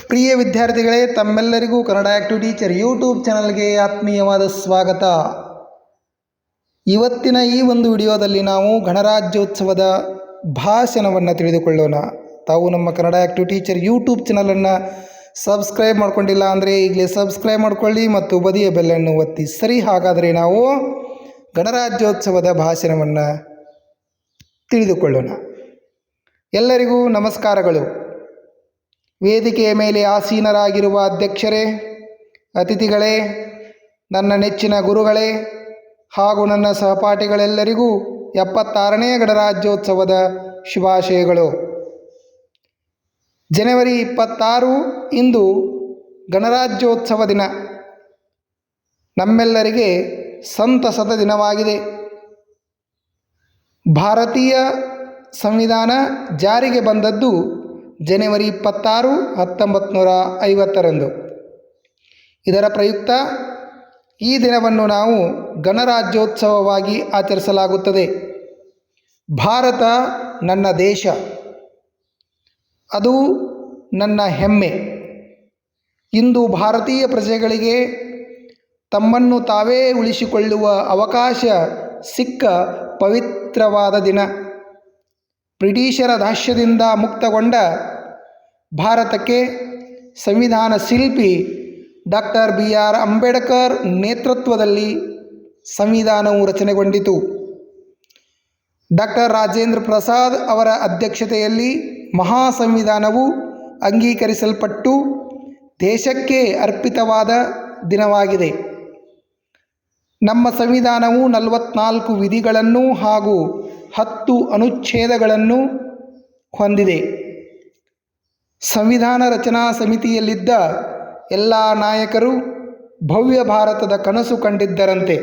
ಪ್ರಿಯ ವಿದ್ಯಾರ್ಥಿಗಳೇ, ತಮ್ಮೆಲ್ಲರಿಗೂ Kannada active teacher YouTube ಚಾನಲ್ಗೆ ಆತ್ಮೀಯವಾದ ಸ್ವಾಗತ. ಇವತ್ತಿನ ಈ ಒಂದು ವಿಡಿಯೋದಲ್ಲಿ ನಾವು ಗಣರಾಜ್ಯೋತ್ಸವದ ಭಾಷಣವನ್ನು ತಿಳಿದುಕೊಳ್ಳೋಣ. ತಾವು ನಮ್ಮ ಕನ್ನಡ ಆ್ಯಕ್ಟಿವ್ ಟೀಚರ್ ಯೂಟ್ಯೂಬ್ ಚಾನಲನ್ನು ಸಬ್ಸ್ಕ್ರೈಬ್ ಮಾಡ್ಕೊಂಡಿಲ್ಲ ಅಂದರೆ ಈಗಲೇ ಸಬ್ಸ್ಕ್ರೈಬ್ ಮಾಡ್ಕೊಳ್ಳಿ ಮತ್ತು ಬದಿಯ ಬೆಲ್ಲನ್ನು ಒತ್ತಿ. ಸರಿ, ಹಾಗಾದರೆ ನಾವು ಗಣರಾಜ್ಯೋತ್ಸವದ ಭಾಷಣವನ್ನು ತಿಳಿದುಕೊಳ್ಳೋಣ. ಎಲ್ಲರಿಗೂ ನಮಸ್ಕಾರಗಳು. ವೇದಿಕೆಯ ಮೇಲೆ ಆಸೀನರಾಗಿರುವ ಅಧ್ಯಕ್ಷರೇ, ಅತಿಥಿಗಳೇ, ನನ್ನ ನೆಚ್ಚಿನ ಗುರುಗಳೇ ಹಾಗೂ ನನ್ನ ಸಹಪಾಠಿಗಳೆಲ್ಲರಿಗೂ 76ನೇ ಗಣರಾಜ್ಯೋತ್ಸವದ ಶುಭಾಶಯಗಳು. ಜನವರಿ 26 ಇಂದು ಗಣರಾಜ್ಯೋತ್ಸವ ದಿನ. ನಮ್ಮೆಲ್ಲರಿಗೆ ಸಂತಸದ ದಿನವಾಗಿದೆ. ಭಾರತೀಯ ಸಂವಿಧಾನ ಜಾರಿಗೆ ಬಂದದ್ದು ಜನವರಿ 26, 1950ರಂದು. ಇದರ ಪ್ರಯುಕ್ತ ಈ ದಿನವನ್ನು ನಾವು ಗಣರಾಜ್ಯೋತ್ಸವವಾಗಿ ಆಚರಿಸಲಾಗುತ್ತದೆ. ಭಾರತ ನನ್ನ ದೇಶ, ಅದು ನನ್ನ ಹೆಮ್ಮೆ. ಇಂದು ಭಾರತೀಯ ಪ್ರಜೆಗಳಿಗೆ ತಮ್ಮನ್ನು ತಾವೇ ಉಳಿಸಿಕೊಳ್ಳುವ ಅವಕಾಶ ಸಿಕ್ಕ ಪವಿತ್ರವಾದ ದಿನ. ಬ್ರಿಟಿಷರ ದಾಸ್ಯದಿಂದ ಮುಕ್ತಗೊಂಡ ಭಾರತಕ್ಕೆ ಸಂವಿಧಾನ ಶಿಲ್ಪಿ ಡಾಕ್ಟರ್ BR ಅಂಬೇಡ್ಕರ್ ನೇತೃತ್ವದಲ್ಲಿ ಸಂವಿಧಾನವು ರಚನೆಗೊಂಡಿತು. ಡಾಕ್ಟರ್ ರಾಜೇಂದ್ರ ಪ್ರಸಾದ್ ಅವರ ಅಧ್ಯಕ್ಷತೆಯಲ್ಲಿ ಮಹಾ ಸಂವಿಧಾನವು ಅಂಗೀಕರಿಸಲ್ಪಟ್ಟು ದೇಶಕ್ಕೆ ಅರ್ಪಿತವಾದ ದಿನವಾಗಿದೆ. ನಮ್ಮ ಸಂವಿಧಾನವು 44 ವಿಧಿಗಳನ್ನು ಹಾಗೂ 10 ಅನುಚ್ಛೇದಗಳನ್ನು ಹೊಂದಿದೆ. ಸಂವಿಧಾನ ರಚನಾ ಸಮಿತಿಯಲ್ಲಿದ್ದ ಎಲ್ಲ ನಾಯಕರು ಭವ್ಯ ಭಾರತದ ಕನಸು ಕಂಡಿದ್ದರಂತೆ.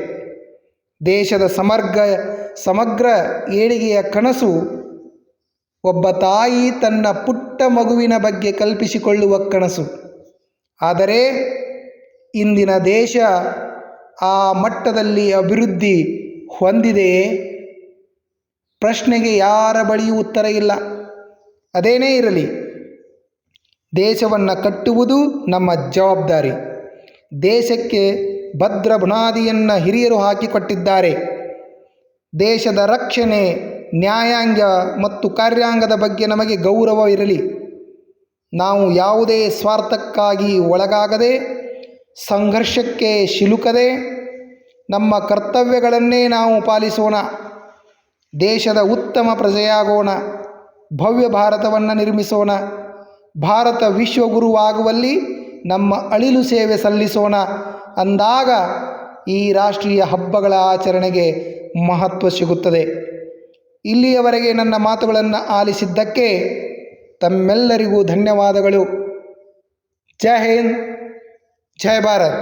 ದೇಶದ ಸಮಗ್ರ ಏಳಿಗೆಯ ಕನಸು ಒಬ್ಬ ತಾಯಿ ತನ್ನ ಪುಟ್ಟ ಮಗುವಿನ ಬಗ್ಗೆ ಕಲ್ಪಿಸಿಕೊಳ್ಳುವ ಕನಸು. ಆದರೆ ಇಂದಿನ ದೇಶ ಆ ಮಟ್ಟದಲ್ಲಿ ಅಭಿವೃದ್ಧಿ ಹೊಂದಿದೆಯೇ? ಪ್ರಶ್ನೆಗೆ ಯಾರ ಬಳಿಯೂ ಉತ್ತರ ಇಲ್ಲ. ಅದೇನೇ ಇರಲಿ, ದೇಶವನ್ನು ಕಟ್ಟುವುದು ನಮ್ಮ ಜವಾಬ್ದಾರಿ. ದೇಶಕ್ಕೆ ಭದ್ರ ಬುನಾದಿಯನ್ನು ಹಿರಿಯರು ಹಾಕಿಕೊಟ್ಟಿದ್ದಾರೆ. ದೇಶದ ರಕ್ಷಣೆ, ನ್ಯಾಯಾಂಗ ಮತ್ತು ಕಾರ್ಯಾಂಗದ ಬಗ್ಗೆ ನಮಗೆ ಗೌರವ ಇರಲಿ. ನಾವು ಯಾವುದೇ ಸ್ವಾರ್ಥಕ್ಕಾಗಿ ಒಳಗಾಗದೆ, ಸಂಘರ್ಷಕ್ಕೆ ಸಿಲುಕದೆ ನಮ್ಮ ಕರ್ತವ್ಯಗಳನ್ನೇ ನಾವು ಪಾಲಿಸೋಣ. ದೇಶದ ಉತ್ತಮ ಪ್ರಜೆಯಾಗೋಣ. ಭವ್ಯ ಭಾರತವನ್ನು ನಿರ್ಮಿಸೋಣ. ಭಾರತ ವಿಶ್ವಗುರುವಾಗುವಲ್ಲಿ ನಮ್ಮ ಅಳಿಲು ಸೇವೆ ಸಲ್ಲಿಸೋಣ. ಅಂದಾಗ ಈ ರಾಷ್ಟ್ರೀಯ ಹಬ್ಬಗಳ ಆಚರಣೆಗೆ ಮಹತ್ವ ಸಿಗುತ್ತದೆ. ಇಲ್ಲಿಯವರೆಗೆ ನನ್ನ ಮಾತುಗಳನ್ನು ಆಲಿಸಿದ್ದಕ್ಕೆ ತಮ್ಮೆಲ್ಲರಿಗೂ ಧನ್ಯವಾದಗಳು. ಜೈ ಹಿಂದ್, ಜೈ ಭಾರತ್.